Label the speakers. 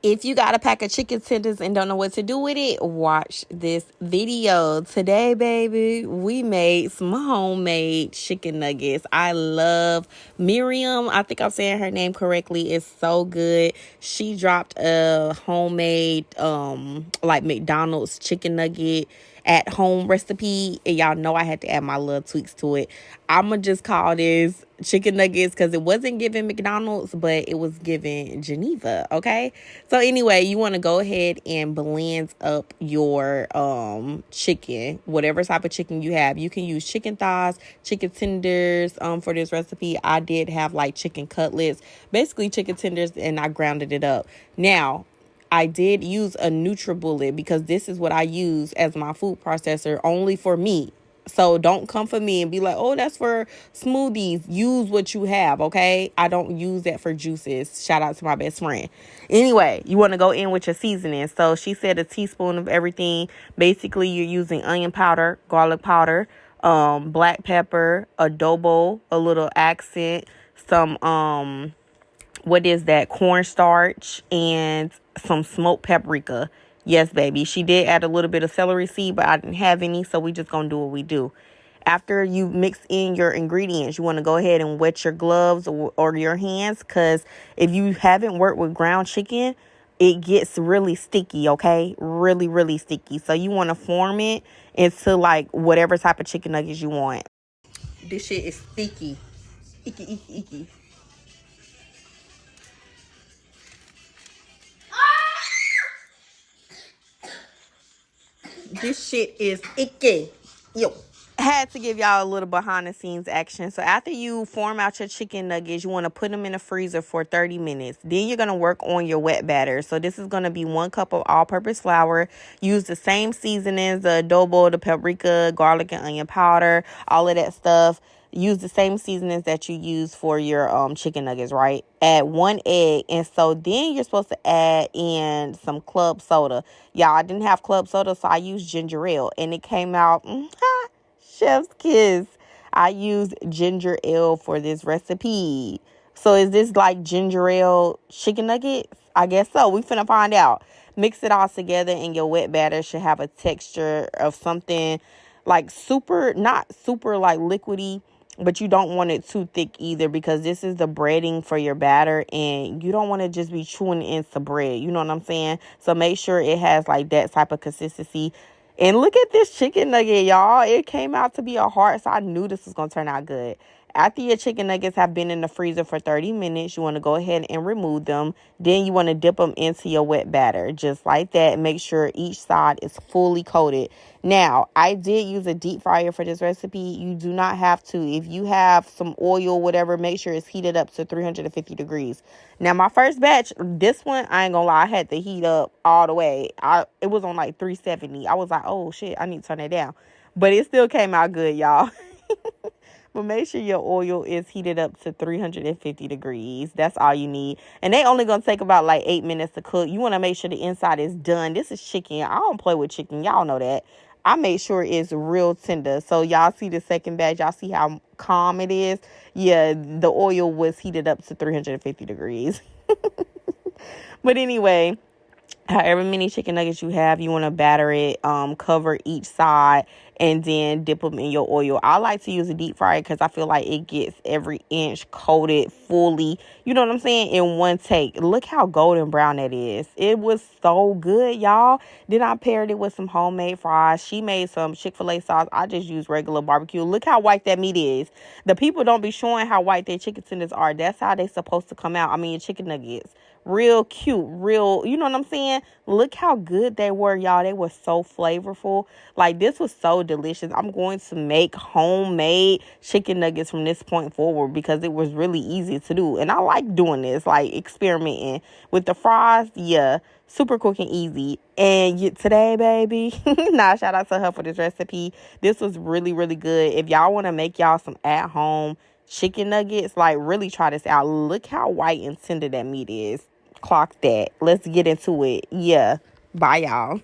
Speaker 1: If you got a pack of chicken tenders and don't know what to do with it, watch this video. Today, baby, we made some homemade chicken nuggets. I love Miriam. I think I'm saying her name correctly. It's so good. She dropped a homemade, like McDonald's chicken nugget at home recipe, and y'all know I had to add my little tweaks to it. I'ma just call this chicken nuggets because it wasn't given McDonald's, but it was given Geneva. Okay, so anyway, you want to go ahead and blend up your chicken, whatever type of chicken you have. You can use chicken thighs, chicken tenders for this recipe. I did have like chicken cutlets, basically chicken tenders, and I grounded it up. Now, I did use a NutriBullet because this is what I use as my food processor only for meat. So don't come for me and be like, oh, that's for smoothies. Use what you have, okay? I don't use that for juices. Shout out to my best friend. Anyway, you want to go in with your seasoning. So she said a teaspoon of everything. Basically, you're using onion powder, garlic powder, black pepper, adobo, a little accent, some what is that, cornstarch, and some smoked paprika. Yes, baby. She did add a little bit of celery seed, but I didn't have any, so we just gonna do what we do. After you mix in your ingredients, you want to go ahead and wet your gloves or your hands, because if you haven't worked with ground chicken, it gets really sticky, okay? Really, really sticky. So you want to form it into like whatever type of chicken nuggets you want. This shit is sticky. Icky, icky, icky. This shit is icky. Yo. Had to give y'all a little behind the scenes action. So after you form out your chicken nuggets, you want to put them in the freezer for 30 minutes. Then you're going to work on your wet batter. So this is going to be 1 cup of all-purpose flour. Use the same seasonings, the adobo, the paprika, garlic and onion powder, all of that stuff. Use the same seasonings that you use for your chicken nuggets, right? Add 1 egg. And so then you're supposed to add in some club soda. Y'all, I didn't have club soda, so I used ginger ale. And it came out, chef's kiss. I used ginger ale for this recipe. So is this like ginger ale chicken nuggets? I guess so. We finna find out. Mix it all together, and your wet batter should have a texture of something like not super like liquidy, but you don't want it too thick either, because this is the breading for your batter, and you don't want to just be chewing into bread. You know what I'm saying? So make sure it has like that type of consistency. And look at this chicken nugget, y'all. It came out to be a heart, so I knew this was going to turn out good. After your chicken nuggets have been in the freezer for 30 minutes, you want to go ahead and remove them. Then you want to dip them into your wet batter, just like that. Make sure each side is fully coated. Now, I did use a deep fryer for this recipe. You do not have to. If you have some oil, whatever, make sure it's heated up to 350 degrees. Now, my first batch, this one, I ain't gonna lie, I had to heat up all the way. It was on like 370. I was like, oh, shit, I need to turn that down. But it still came out good, y'all. But make sure your oil is heated up to 350 degrees. That's all you need. And they only going to take about like 8 minutes to cook. You want to make sure the inside is done. This is chicken. I don't play with chicken. Y'all know that. I made sure it's real tender. So y'all see the second batch. Y'all see how calm it is. Yeah, the oil was heated up to 350 degrees. But anyway, however many chicken nuggets you have, you want to batter it, cover each side, and then dip them in your oil. I like to use a deep fryer because I feel like it gets every inch coated fully, you know what I'm saying, in one take. Look how golden brown that is. It was so good, y'all. Then I paired it with some homemade fries. She made some Chick-fil-A sauce. I just used regular barbecue. Look how white that meat is. The people don't be showing how white their chicken tenders are. That's how they supposed to come out. I mean, chicken nuggets. Real cute, real, you know what I'm saying? Look how good they were, y'all. They were so flavorful. Like, this was so delicious. I'm going to make homemade chicken nuggets from this point forward because it was really easy to do. And I like doing this, like experimenting with the fries. Yeah, super quick and easy. And today, baby, shout out to her for this recipe. This was really, really good. If y'all want to make y'all some at-home chicken nuggets, like, really try this out. Look how white and tender that meat is. Clock that. Let's get into it. Yeah. Bye, y'all.